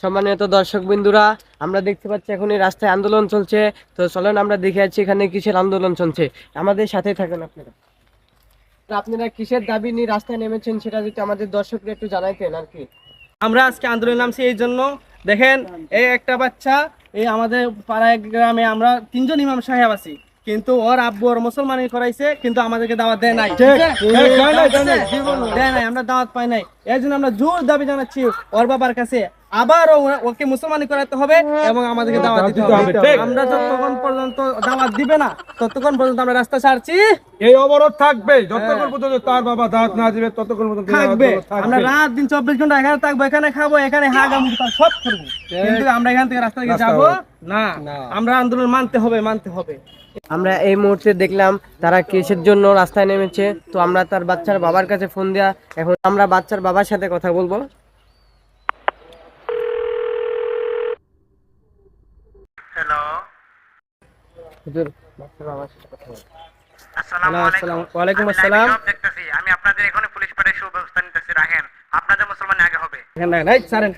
সম্মানিত দর্শক বিন্দুরা, আমরা দেখতে পাচ্ছি এখন এই রাস্তায় আন্দোলন চলছে। তো চলেন আমরা দেখে যাচ্ছি এখানে কিসের আন্দোলন চলছে। আমাদের সাথে থাকেন আপনারা। আপনারা কিসের দাবি নিয়ে রাস্তায় নেমেছেন সেটা যদি আমাদের দর্শকরা একটু জানাইতেন আর কি। আমরা আজকে আন্দোলনে নামছি এই জন্য, দেখেন এই একটা বাচ্চা, এই আমাদের পাড়ায় গ্রামে আমরা তিনজন ইমাম সাহেব আছি, কিন্তু ওর আব্বু ওর মুসলমানি করাইছে, কিন্তু আমাদেরকে দাওয়াত দেয় নাই। দেয় নাই, আমরা দাওয়াত পাই নাই। এই জন্য আমরা জোর দাবি জানাচ্ছি ওর বাবার কাছে, আবার ওকে মুসলমানি করাতে হবে এবং আমাদেরকে দাওয়াত দিতে হবে। আমরা যতক্ষণ পর্যন্ত দাওয়াত দিবে না ততক্ষণ পর্যন্ত আমরা রাস্তা ছাড়ছি। এই অবরোধ থাকবে যতক্ষণ পর্যন্ত তার বাবা দাওয়াত না দিবে, ততক্ষণ পর্যন্ত থাকবে। আমরা রাত দিন 24 ঘন্টা এখানে থাকবো, এখানে খাবো, এখানে হাগামুখি সব করবো, কিন্তু আমরা এখান থেকে রাস্তা থেকে যাবো না। আমরা আন্দোলন মানতে হবে, মানতে হবে। আমরা এই মুহূর্তে দেখলাম তারা কিসের জন্য রাস্তায় নেমেছে। তো আমরা তার বাচ্চার বাবার কাছে ফোন দেয়া, এখন আমরা বাচ্চার বাবার সাথে কথা বলবো। হ্যালো, হুজুর, বাচ্চার বাবার সাথে কথা বলবো। আসসালামু আলাইকুম। ওয়ালাইকুম আমি আসসালাম। লাইভে সব দেখতেছি। আমি আপনাদের এখানে পুলিশ পাঠিয়ে সুব্যবস্থা নিতেছি। রাখেন, আপনাদের মুসলমান আগে হবে। এখানে নাই, ছাড়েন।